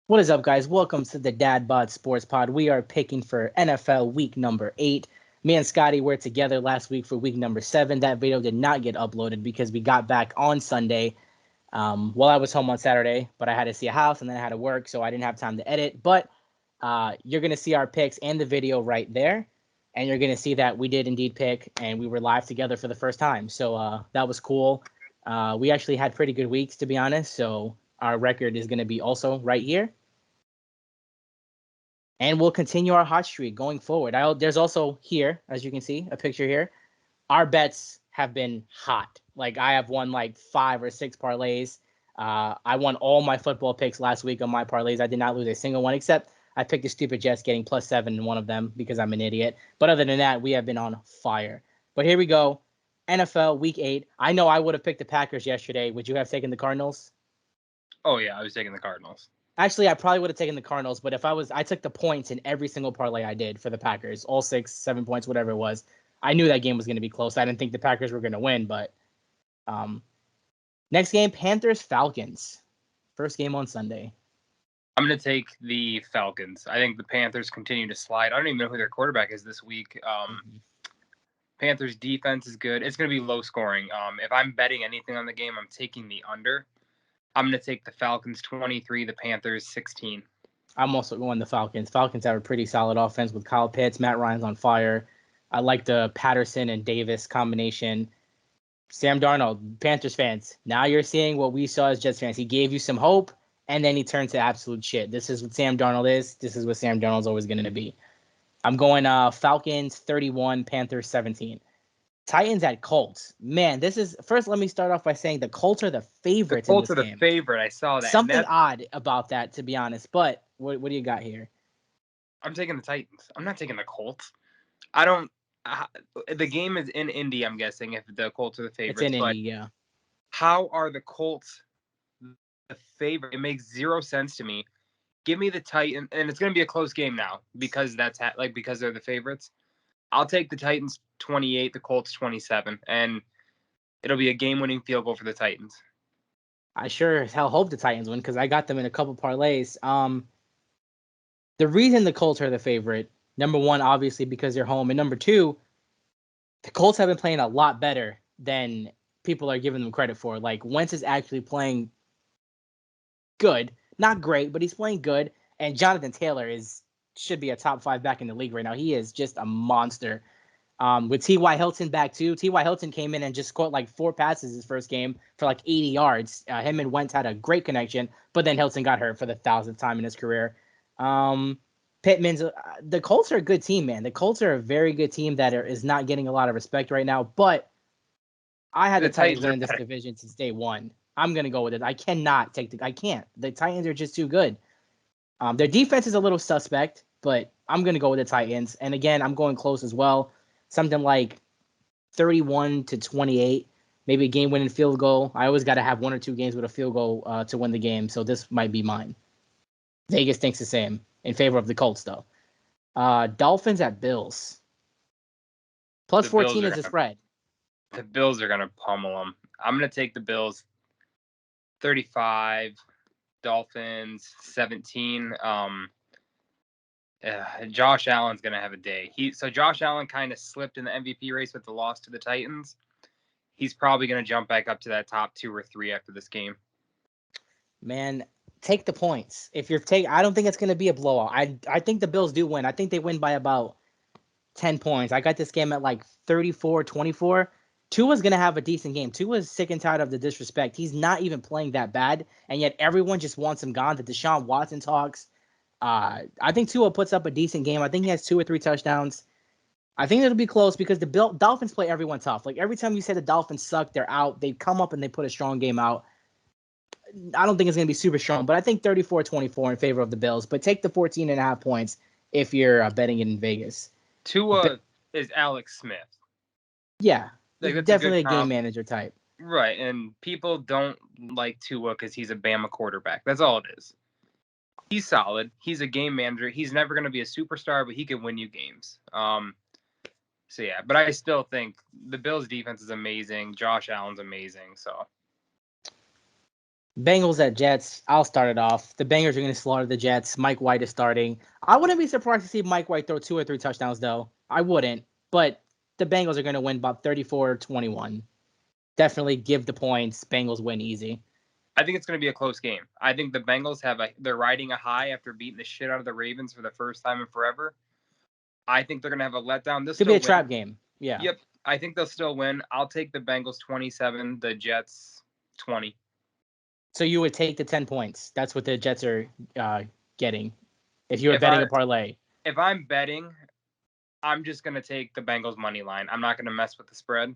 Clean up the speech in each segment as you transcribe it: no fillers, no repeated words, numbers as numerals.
What is up, guys? Welcome to the Dad Bod Sports Pod. We are picking for NFL week number 8. Me and Scotty were together last week for week number 7. That video did not get uploaded because we got back on Sunday while I was home on Saturday, but I had to see a house and then I had to work, so I didn't have time to edit. But you're going to see our picks and the video right there, and you're going to see that we did indeed pick, and we were live together for the first time. So that was cool. We actually had pretty good weeks, to be honest, so our record is going to be also right here. And we'll continue our hot streak going forward. There's also here, as you can see, a picture here. Our bets have been hot. Like, I have won like 5 or 6 parlays. I won all my football picks last week on my parlays. I did not lose a single one, except I picked the stupid Jets getting +7 in one of them because I'm an idiot. But other than that, we have been on fire. But here we go. NFL Week 8. I know I would have picked the Packers yesterday. Would you have taken the Cardinals? Oh, yeah, I was taking the Cardinals. Actually, I probably would have taken the Cardinals, but I took the points in every single parlay I did for the Packers, all 6, 7 points, whatever it was. I knew that game was going to be close. I didn't think the Packers were going to win, but next game, Panthers Falcons, first game on Sunday. I'm going to take the Falcons. I think the Panthers continue to slide. I don't even know who their quarterback is this week. Panthers defense is good. It's going to be low scoring. If I'm betting anything on the game, I'm taking the under. I'm going to take the Falcons 23, the Panthers 16. I'm also going the Falcons. Falcons have a pretty solid offense with Kyle Pitts. Matt Ryan's on fire. I like the Patterson and Davis combination. Sam Darnold, Panthers fans, now you're seeing what we saw as Jets fans. He gave you some hope, and then he turned to absolute shit. This is what Sam Darnold is. This is what Sam Darnold's always going to be. I'm going Falcons 31, Panthers 17. Titans at Colts. Man, this is first. Let me start off by saying the Colts are the favorites in this game. The Colts are the favorite. I saw that. Something odd about that, to be honest. But what do you got here? I'm taking the Titans. I'm not taking the Colts. I don't. The game is in Indy, I'm guessing, if the Colts are the favorites. It's in Indy, yeah. How are the Colts the favorite? It makes zero sense to me. Give me the Titans, and it's going to be a close game now because because they're the favorites. I'll take the Titans 28, the Colts 27, and it'll be a game-winning field goal for the Titans. I sure as hell hope the Titans win because I got them in a couple parlays. The reason the Colts are the favorite, number one, obviously because they're home, and number two, the Colts have been playing a lot better than people are giving them credit for. Like, Wentz is actually playing good, not great, but he's playing good, and Jonathan Taylor should be a top 5 back in the league right now. He is just a monster. With T.Y. Hilton back too. T.Y. Hilton came in and just caught like 4 passes his first game for like 80 yards. Him and Wentz had a great connection, but then Hilton got hurt for the 1,000th time in his career. Pittman's the Colts are a good team, man. The Colts are a very good team that is not getting a lot of respect right now, but I had the Titans winning this division since day one. I'm going to go with it. I can't. The Titans are just too good. Their defense is a little suspect, but I'm going to go with the Titans. And again, I'm going close as well. Something like 31-28, maybe a game-winning field goal. I always got to have 1 or 2 games with a field goal to win the game, so this might be mine. Vegas thinks the same in favor of the Colts, though. Dolphins at Bills. Plus 14 is the spread. The Bills are going to pummel them. I'm going to take the Bills 35, Dolphins 17. Josh Allen's going to have a day. So Josh Allen kind of slipped in the MVP race with the loss to the Titans. He's probably going to jump back up to that top 2 or 3 after this game. Man, take the points. I don't think it's going to be a blowout. I think the Bills do win. I think they win by about 10 points. I got this game at like 34-24. Tua's going to have a decent game. Tua's sick and tired of the disrespect. He's not even playing that bad, and yet everyone just wants him gone. The Deshaun Watson talks. I think Tua puts up a decent game. I think he has 2 or 3 touchdowns. I think it'll be close because the Dolphins play everyone tough. Like, every time you say the Dolphins suck, they're out. They come up and they put a strong game out. I don't think it's going to be super strong, but I think 34-24 in favor of the Bills. But take the 14.5 points if you're betting it in Vegas. Tua is Alex Smith. Yeah, definitely a game manager type. Right, and people don't like Tua because he's a Bama quarterback. That's all it is. He's solid. He's a game manager. He's never going to be a superstar, but he can win you games. So, yeah, but I still think the Bills' defense is amazing. Josh Allen's amazing, so. Bengals at Jets. I'll start it off. The Bengals are going to slaughter the Jets. Mike White is starting. I wouldn't be surprised to see Mike White throw 2 or 3 touchdowns, though. I wouldn't. But the Bengals are going to win about 34-21. Definitely give the points. Bengals win easy. I think it's going to be a close game. I think the Bengals they're riding a high after beating the shit out of the Ravens for the first time in forever. I think they're going to have a letdown. Could be a trap game. Yeah. Yep. I think they'll still win. I'll take the Bengals 27, the Jets 20. So you would take the 10 points. That's what the Jets are getting. If you were betting a parlay. If I'm betting, I'm just going to take the Bengals money line. I'm not going to mess with the spread.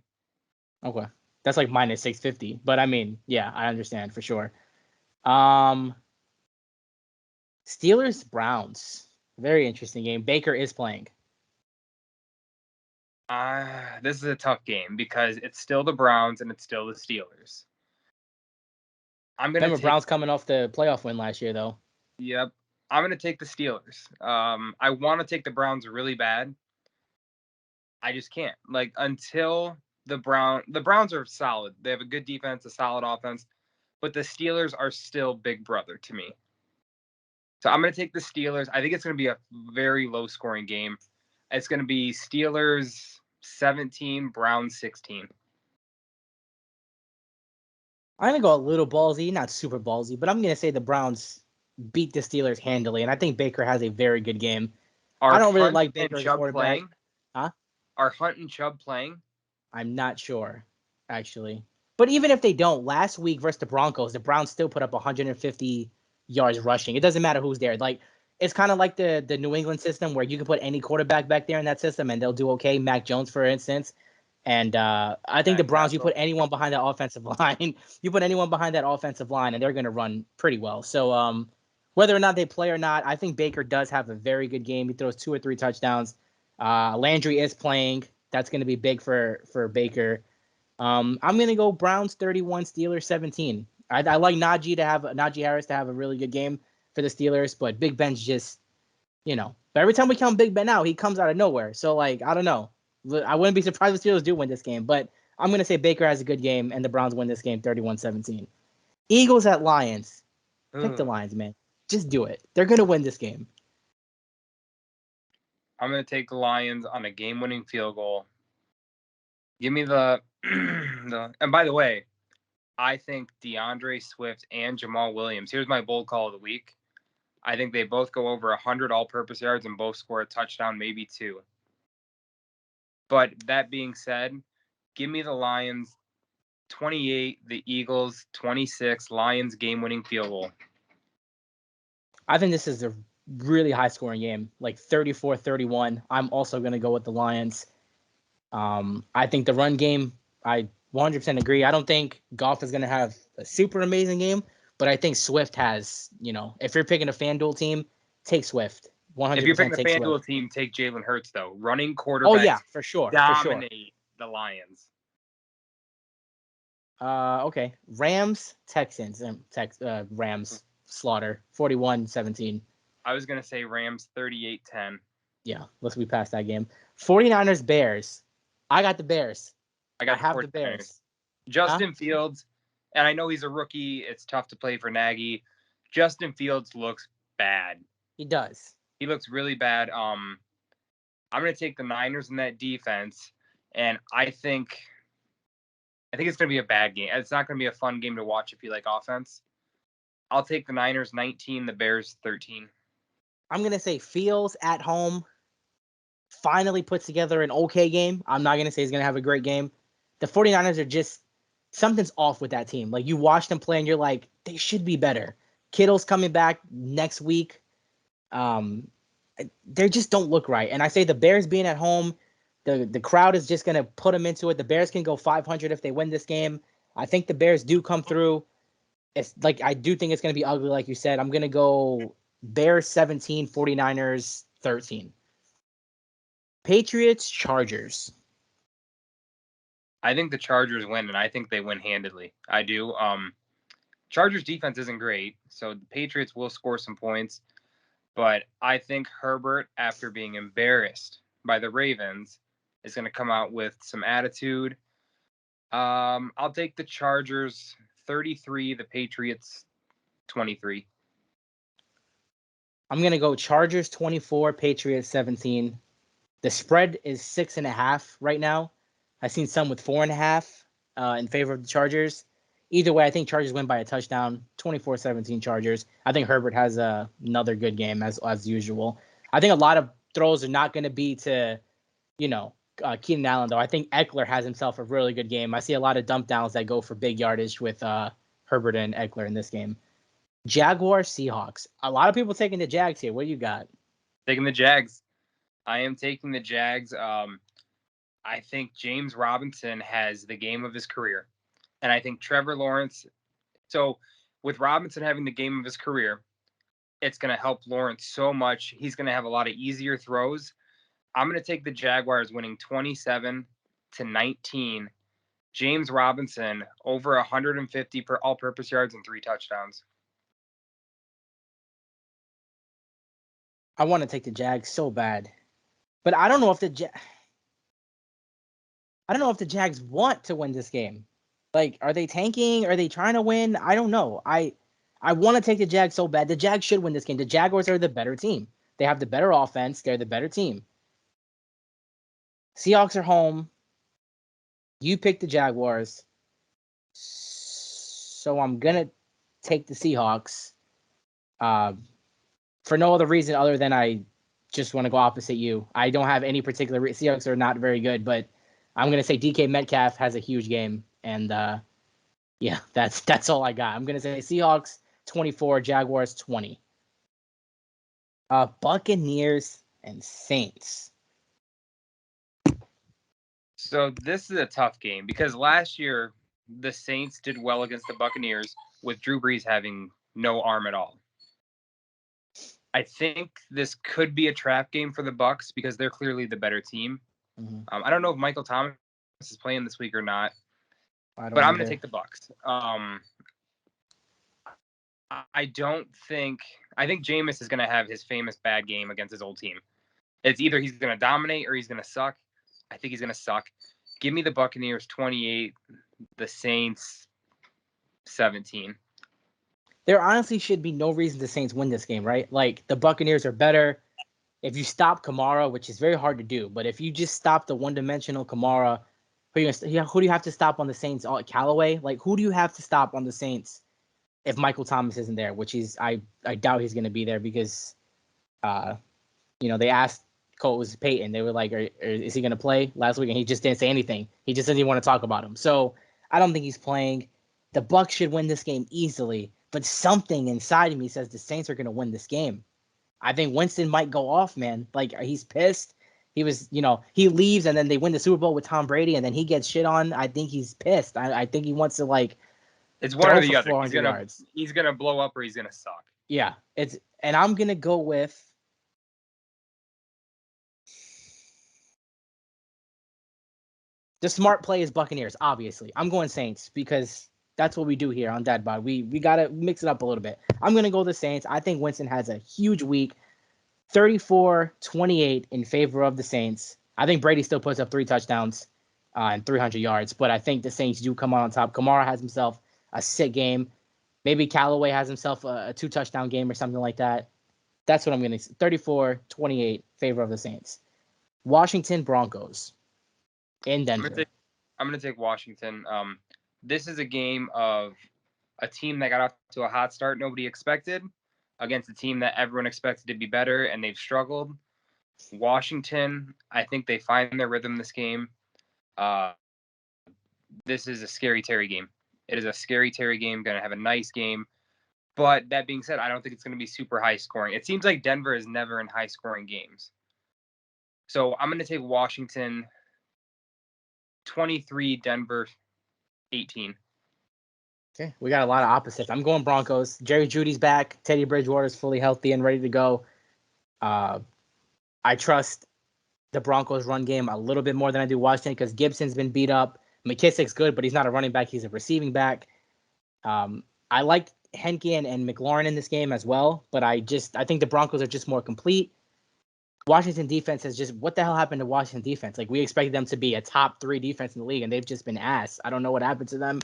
Okay. That's like minus 650. But I mean, yeah, I understand for sure. Steelers Browns. Very interesting game. Baker is playing. This is a tough game because it's still the Browns and it's still the Steelers. Remember Browns coming off the playoff win last year, though. Yep. I'm going to take the Steelers. I want to take the Browns really bad. I just can't. Like, until the Browns are solid. They have a good defense, a solid offense, but the Steelers are still big brother to me. So I'm going to take the Steelers. I think it's going to be a very low-scoring game. It's going to be Steelers 17, Browns 16. I'm going to go a little ballsy, not super ballsy, but I'm going to say the Browns beat the Steelers handily, and I think Baker has a very good game. I don't really like Baker as a quarterback. Playing? Huh? Are Hunt and Chubb playing? I'm not sure, actually. But even if they don't, last week versus the Broncos, the Browns still put up 150 yards rushing. It doesn't matter who's there. Like, it's kind of like the New England system where you can put any quarterback back there in that system and they'll do okay. Mac Jones, for instance. And I think the Browns, you put anyone behind that offensive line, and they're going to run pretty well. So whether or not they play or not, I think Baker does have a very good game. He throws 2 or 3 touchdowns. Landry is playing. That's going to be big for Baker. I'm going to go Browns 31, Steelers 17. I like Najee Harris to have a really good game for the Steelers, but Big Ben's just, but every time we count Big Ben out, he comes out of nowhere. So, like, I don't know. I wouldn't be surprised if the Steelers do win this game, but I'm going to say Baker has a good game and the Browns win this game 31-17. Eagles at Lions. Pick the Lions, man. Just do it. They're going to win this game. I'm going to take the Lions on a game-winning field goal. Give me the and by the way, I think DeAndre Swift and Jamal Williams. Here's my bold call of the week. I think they both go over 100 all-purpose yards and both score a touchdown, maybe 2. But that being said, give me the Lions 28, the Eagles 26, Lions game-winning field goal. I think this is a really high-scoring game, like 34-31. I'm also going to go with the Lions. I think the run game, I 100% agree. I don't think Goff is going to have a super amazing game, but I think Swift has, if you're picking a FanDuel team, take Swift. 100% if you're picking a FanDuel team, take Jalen Hurts, though. Running quarterbacks. Oh, yeah, for sure. Dominate the Lions. Okay. Rams, Texans. Rams slaughter 41-17. I was going to say Rams 38-10. Yeah, let's be past that game. 49ers, Bears. I got the Bears. I have the Bears. Justin Fields, and I know he's a rookie. It's tough to play for Nagy. Justin Fields looks bad. He does. He looks really bad. I'm going to take the Niners in that defense, and I think it's going to be a bad game. It's not going to be a fun game to watch if you like offense. I'll take the Niners 19, the Bears 13. I'm going to say Fields at home finally puts together an okay game. I'm not going to say he's going to have a great game. The 49ers are just something's off with that team. Like, you watch them play and you're like, they should be better. Kittle's coming back next week. They just don't look right. And I say the Bears being at home, the crowd is just going to put them into it. The Bears can go 500 if they win this game. I think the Bears do come through. It's like, I do think it's going to be ugly, like you said. I'm going to go Bears 17, 49ers 13. Patriots, Chargers. I think the Chargers win, and I think they win handedly. I do. Chargers defense isn't great, so the Patriots will score some points. But I think Herbert, after being embarrassed by the Ravens, is going to come out with some attitude. I'll take the Chargers 33, the Patriots 23. I'm going to go Chargers 24, Patriots 17. The spread is 6.5 right now. I've seen some with 4.5 in favor of the Chargers. Either way, I think Chargers win by a touchdown. 24-17 Chargers. I think Herbert has another good game as usual. I think a lot of throws are not going to be to, Keenan Allen, though. I think Eckler has himself a really good game. I see a lot of dump downs that go for big yardage with Herbert and Eckler in this game. Jaguars, Seahawks. A lot of people taking the Jags here. What do you got? Taking the Jags. I am taking the Jags. I think James Robinson has the game of his career. And I think Trevor Lawrence. So with Robinson having the game of his career, it's going to help Lawrence so much. He's going to have a lot of easier throws. I'm going to take the Jaguars winning 27-19. James Robinson over 150 per all-purpose yards and 3 touchdowns. I want to take the Jags so bad, but I don't know if the Jags want to win this game. Like, are they tanking? Are they trying to win? I don't know. I want to take the Jags so bad. The Jags should win this game. The Jaguars are the better team. They have the better offense. They're the better team. Seahawks are home. You picked the Jaguars. So I'm going to take the Seahawks. For no other reason other than I just want to go opposite you. I don't have any particular Seahawks are not very good, but I'm going to say DK Metcalf has a huge game. And, yeah, that's all I got. I'm going to say Seahawks 24, Jaguars 20. Buccaneers and Saints. So this is a tough game because last year the Saints did well against the Buccaneers with Drew Brees having no arm at all. I think this could be a trap game for the Bucs because they're clearly the better team. Mm-hmm. I don't know if Michael Thomas is playing this week or not, but I'm going to take the Bucs. I think Jameis is going to have his famous bad game against his old team. It's either he's going to dominate or he's going to suck. I think he's going to suck. Give me the Buccaneers 28, the Saints 17. There honestly should be no reason the Saints win this game, right? Like, the Buccaneers are better. If you stop Kamara, which is very hard to do, but if you just stop the one-dimensional Kamara, who do you have to stop on the Saints? Callaway? Like, who do you have to stop on the Saints if Michael Thomas isn't there? Which I doubt he's going to be there because, they asked Coach Payton. They were like, is he going to play last week? And he just didn't say anything. He just doesn't even want to talk about him. So I don't think he's playing. The Bucs should win this game easily, but something inside of me says the Saints are going to win this game. I think Winston might go off, man. Like, he's pissed. He was, he leaves and then they win the Super Bowl with Tom Brady and then he gets shit on. I think he's pissed. I think he wants to, like, it's one or the other. He's gonna blow up or he's gonna suck. Yeah, and I'm gonna go with the smart play is Buccaneers. Obviously, I'm going Saints because that's what we do here on Dad Bod. We gotta mix it up a little bit. I'm gonna go the Saints. I think Winston has a huge week. 34-28 in favor of the Saints. I think Brady still puts up 3 touchdowns and 300 yards, but I think the Saints do come on top. Kamara has himself a sick game. Maybe Callaway has himself a 2-touchdown game or something like that. That's what I'm going to say. 34-28 favor of the Saints. Washington Broncos in Denver. I'm going to take Washington. This is a game of a team that got off to a hot start nobody expected against a team that everyone expected to be better, and they've struggled. Washington, I think they find their rhythm this game. This is a scary Terry game. It is a scary Terry game, going to have a nice game. But that being said, I don't think it's going to be super high scoring. It seems like Denver is never in high scoring games. So I'm going to take Washington 23, Denver 18. Okay, we got a lot of opposites. I'm going Broncos. Jerry Jeudy's back. Teddy Bridgewater's fully healthy and ready to go. I trust the Broncos run game a little bit more than I do Washington because Gibson's been beat up. McKissick's good, but he's not a running back. He's a receiving back. I like Henke and McLaurin in this game as well, but I think the Broncos are just more complete. Washington defense has just, what the hell happened to Washington defense? Like, we expected them to be a top 3 defense in the league, and they've just been ass. I don't know what happened to them.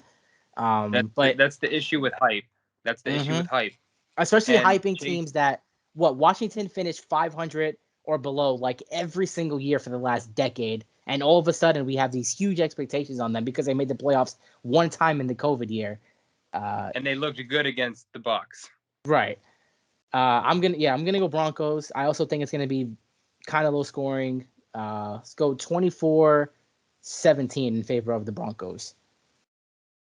But That's the issue with hype. That's the issue with hype. especially And hyping teams that Washington finished 500 or below like every single year for the last decade, and all of a sudden we have these huge expectations on them because they made the playoffs one time in the COVID year. And they looked good against the Bucs. Right. I'm gonna go Broncos. I also think it's gonna be kind of low scoring. Let's go 24-17 in favor of the Broncos.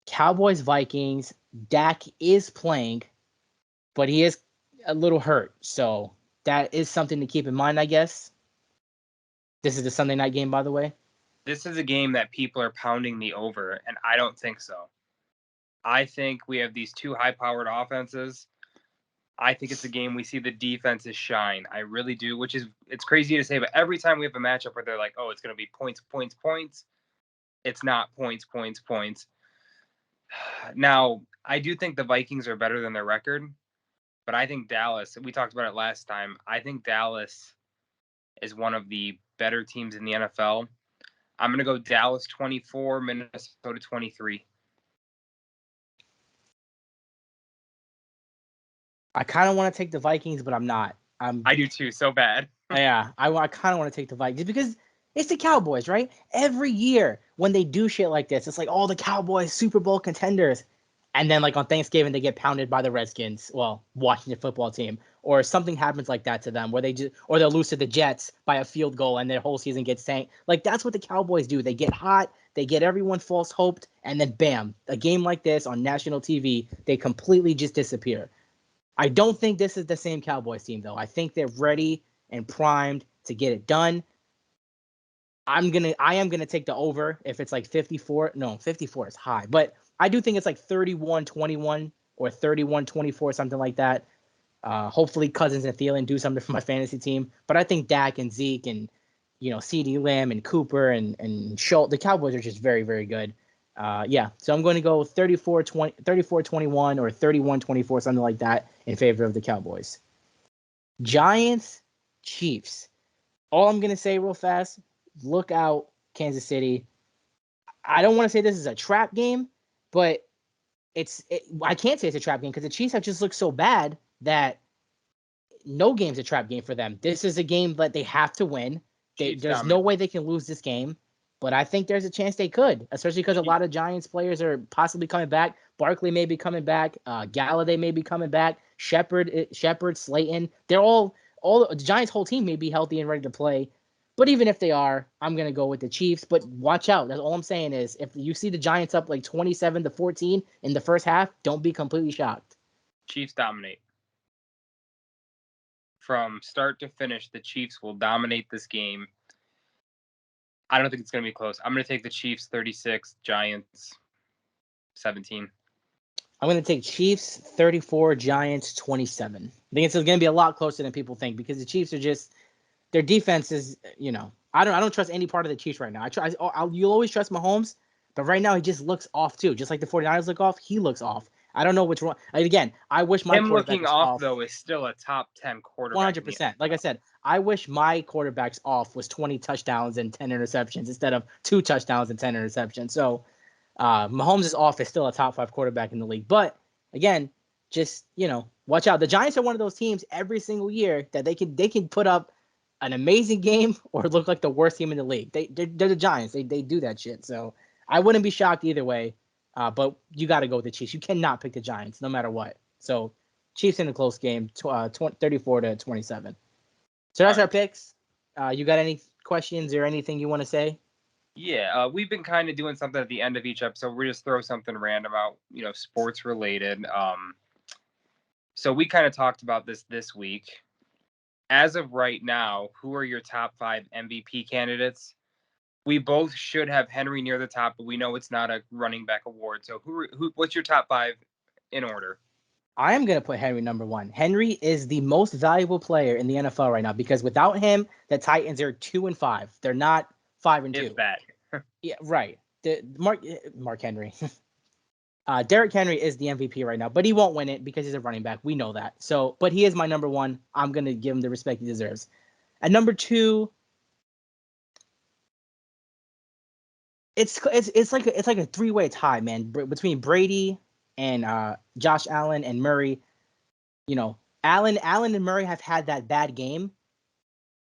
Cowboys Vikings. Dak is playing, but he is a little hurt, so that is something to keep in mind, I guess. This is the Sunday night game, by the way. This is a game that people are pounding the over, and I don't think so. I think we have these two high-powered offenses. I think it's a game we see the defenses shine. I really do, which is, it's crazy to say, but every time we have a matchup where they're like, oh, it's going to be points, points, points, it's not points, points, points. Now, I do think the Vikings are better than their record, but I think Dallas, we talked about it last time, I think Dallas is one of the better teams in the NFL. I'm going to go Dallas 24, Minnesota 23. I kind of want to take the Vikings, but I'm not. I do too, so bad. Yeah, I kind of want to take the Vikings because it's the Cowboys, right? Every year when they do shit like this, it's like all the Cowboys Super Bowl contenders, and then like on Thanksgiving they get pounded by the Redskins, well, Washington football team, or something happens like that to them where they'll lose to the Jets by a field goal and their whole season gets tanked. Like that's what the Cowboys do. They get hot, they get everyone false hoped, and then bam, a game like this on national TV, they completely just disappear. I don't think this is the same Cowboys team, though. I think they're ready and primed to get it done. I am gonna take the over if it's like 54. No, 54 is high, but I do think it's like 31-21 or 31-24, something like that. Hopefully Cousins and Thielen do something for my fantasy team. But I think Dak and Zeke and CeeDee Lamb and Cooper and Schultz, the Cowboys are just very, very good. So I'm going to go 34-20, 34-21 or 31-24, something like that in favor of the Cowboys. Giants, Chiefs. All I'm going to say real fast, look out, Kansas City. I don't want to say this is a trap game, but I can't say it's a trap game because the Chiefs have just looked so bad that no game's a trap game for them. This is a game that they have to win. There's no way they can lose this game. But I think there's a chance they could, especially because a lot of Giants players are possibly coming back. Barkley may be coming back. Galladay may be coming back. Shepard, Slayton. They're all the Giants' whole team may be healthy and ready to play. But even if they are, I'm going to go with the Chiefs. But watch out. That's all I'm saying is if you see the Giants up like 27-14 in the first half, don't be completely shocked. Chiefs dominate. From start to finish, the Chiefs will dominate this game. I don't think it's going to be close. I'm going to take the Chiefs 36, Giants 17. I'm going to take Chiefs 34, Giants 27. I think it's going to be a lot closer than people think because the Chiefs are just their defense is, I don't trust any part of the Chiefs right now. You'll always trust Mahomes, but right now he just looks off too. Just like the 49ers look off, he looks off. I don't know which one. Again, I wish my him quarterback looking was off though is still a top 10 quarterback. 100%. Like I said, I wish my quarterback's off was 20 touchdowns and 10 interceptions instead of 2 touchdowns and 10 interceptions. So Mahomes' off is still a top 5 quarterback in the league. But again, just watch out. The Giants are one of those teams every single year that they can put up an amazing game or look like the worst team in the league. They're the Giants. They do that shit. So I wouldn't be shocked either way. But you got to go with the Chiefs. You cannot pick the Giants no matter what. So Chiefs in a close game, 34-27. So that's our picks. You got any questions or anything you want to say? Yeah, we've been kind of doing something at the end of each episode. We just throw something random out, sports related. So we kind of talked about this week. As of right now, who are your top 5 MVP candidates? We both should have Henry near the top, but we know it's not a running back award. So what's your top 5 in order? I am going to put Henry number 1. Henry is the most valuable player in the NFL right now because without him, the Titans are 2-5. They're not 5-2. If that. Yeah, right. Mark Henry. Derrick Henry is the MVP right now, but he won't win it because he's a running back. We know that. So, but he is my number 1. I'm going to give him the respect he deserves. At number 2, it's like a three-way tie, man, between Brady and Josh Allen and Murray. You know, Allen and Murray have had that bad game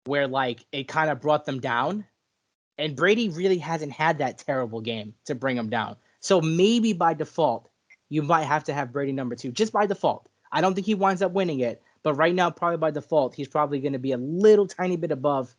where like it kind of brought them down, and Brady really hasn't had that terrible game to bring him down. So maybe by default, you might have to have Brady number 2, just by default. I don't think he winds up winning it, but right now, probably by default, he's probably going to be a little tiny bit above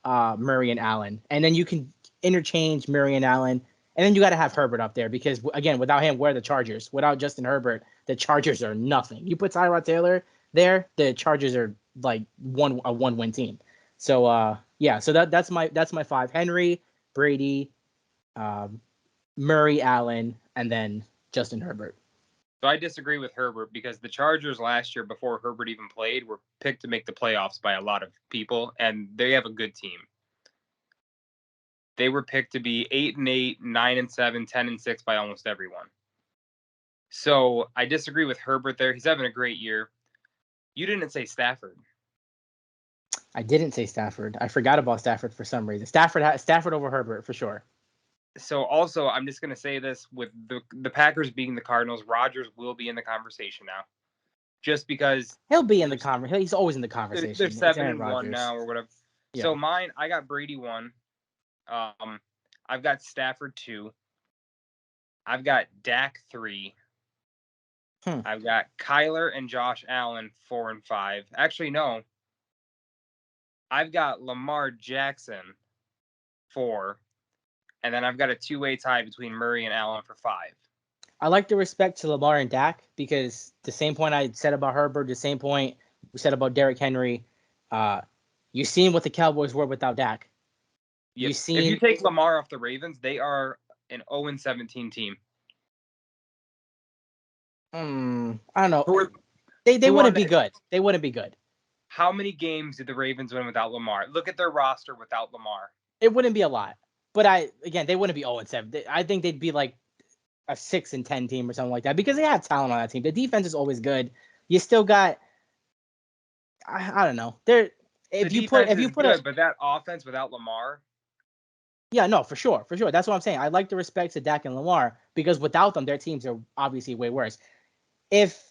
Murray and Allen. And then you can interchange Murray and Allen. And then you got to have Herbert up there because, again, without him, where are the Chargers? Without Justin Herbert, the Chargers are nothing. You put Tyrod Taylor there, the Chargers are like a one-win team. So yeah, so that's my 5: Henry, Brady, Murray, Allen, and then Justin Herbert. So I disagree with Herbert because the Chargers last year, before Herbert even played, were picked to make the playoffs by a lot of people, and they have a good team. They were picked to be 8-8, 9-7, 10-6 by almost everyone. So I disagree with Herbert there. He's having a great year. You didn't say Stafford. I didn't say Stafford. I forgot about Stafford for some reason. Stafford over Herbert for sure. So also, I'm just going to say this, with the Packers beating the Cardinals, Rodgers will be in the conversation now. Just because he'll be in the conversation. He's always in the conversation. They're 7-1 now or whatever. Yeah. So mine, I got Brady 1. I've got Stafford 2. I've got Dak 3. I've got Kyler and Josh Allen 4 and 5. Actually, no. I've got Lamar Jackson 4. And then I've got a two-way tie between Murray and Allen for 5. I like the respect to Lamar and Dak because the same point I said about Herbert, the same point we said about Derrick Henry. You've seen what the Cowboys were without Dak. Yep. If you take Lamar off the Ravens, they are an 0-17 team. I don't know. They wouldn't be good. They wouldn't be good. How many games did the Ravens win without Lamar? Look at their roster without Lamar. It wouldn't be a lot. But they wouldn't be 0-7. I think they'd be like a 6-10 team or something like that because they have talent on that team. The defense is always good. You still got, I don't know. But that offense without Lamar. Yeah, no, for sure. That's what I'm saying. I like the respect to Dak and Lamar because without them, their teams are obviously way worse. If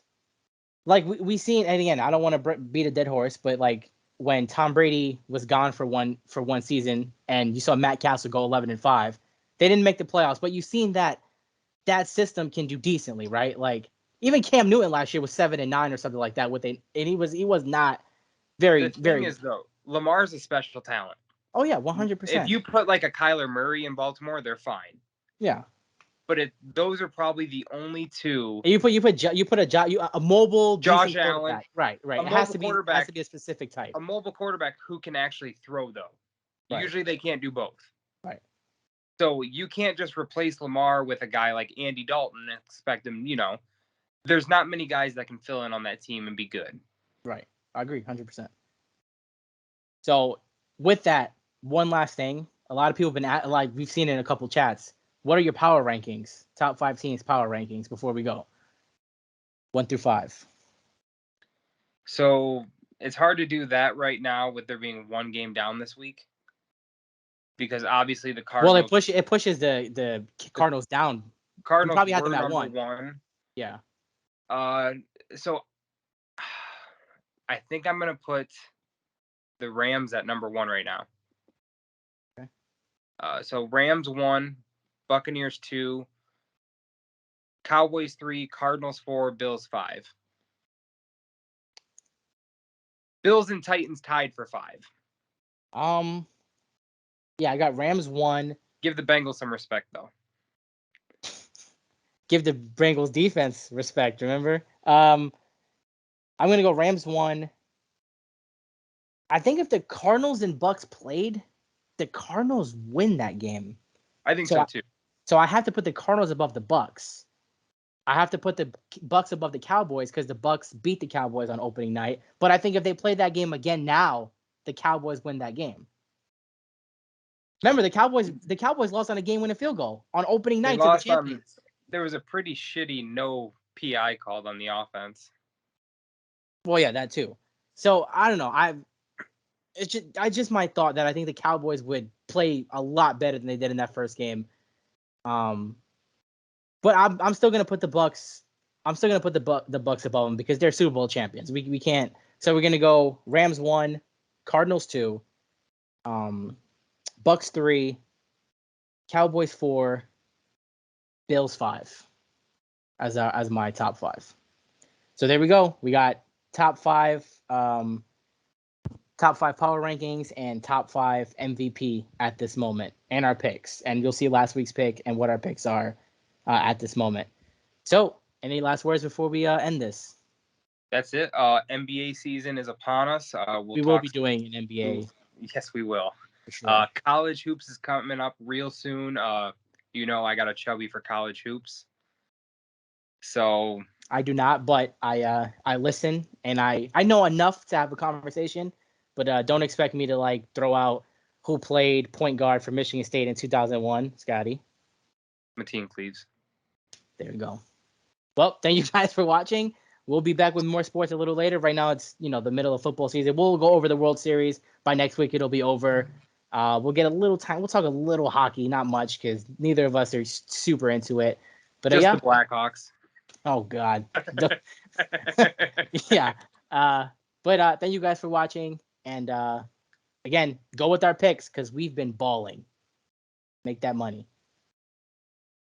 like we seen, and again, I don't want to beat a dead horse, but like when Tom Brady was gone for one season, and you saw Matt Castle go 11-5, they didn't make the playoffs. But you've seen that system can do decently, right? Like even Cam Newton last year was 7-9 or something like that. And he was not very. The thing is though, Lamar's a special talent. Oh yeah, 100%. If you put like a Kyler Murray in Baltimore, they're fine. Yeah. But those are probably the only two. You put a mobile Josh Allen, right? It has to be a specific type. A mobile quarterback who can actually throw though. Right. Usually they can't do both. Right. So you can't just replace Lamar with a guy like Andy Dalton and expect him. There's not many guys that can fill in on that team and be good. Right. I agree 100%. So with that, one last thing, a lot of people have been we've seen it in a couple chats. What are your power rankings? Top 5 teams power rankings before we go. 1 through 5. So it's hard to do that right now with there being one game down this week. Because obviously the Cardinals. Well, it pushes the Cardinals down. Cardinals probably had them at number 1. Yeah. So I think I'm gonna put the Rams at number 1 right now. Okay. So Rams 1, Buccaneers 2, Cowboys 3, Cardinals 4, Bills 5. Bills and Titans tied for 5. Yeah, I got Rams 1. Give the Bengals some respect though. Give the Bengals defense respect, remember? I'm gonna go Rams 1. I think if the Cardinals and Bucks played, the Cardinals win that game. I think so too. So I have to put the Cardinals above the Bucks. I have to put the Bucks above the Cowboys because the Bucks beat the Cowboys on opening night. But I think if they play that game again now, the Cowboys win that game. Remember, the Cowboys lost on a game-winning field goal on opening night to the champions. There was a pretty shitty no PI called on the offense. Well, yeah, that too. So I don't know. It's just my thought that I think the Cowboys would play a lot better than they did in that first game. Um, but I'm still gonna put the Bucks. I'm still gonna put the Bucks above them because they're Super Bowl champions. We can't. So we're gonna go Rams 1, Cardinals 2, Bucks 3, Cowboys 4, Bills 5 as my top 5. So there we go. We got top 5 power rankings and top 5 MVP at this moment, and our picks. And you'll see last week's pick and what our picks are at this moment. So, any last words before we end this? That's it. NBA season is upon us. We will be doing an NBA. Yes, we will. For sure. College hoops is coming up real soon. I got a chubby for college hoops. So I do not, but I listen and I know enough to have a conversation, but don't expect me to like throw out who played point guard for Michigan State in 2001, Scotty. Mateen Cleaves. There you go. Well, thank you guys for watching. We'll be back with more sports a little later. Right now, it's the middle of football season. We'll go over the World Series. By next week, it'll be over. We'll get a little time. We'll talk a little hockey, not much, because neither of us are super into it. But just yeah, the Blackhawks. Oh God. Yeah. But thank you guys for watching, and again, go with our picks because we've been balling. Make that money.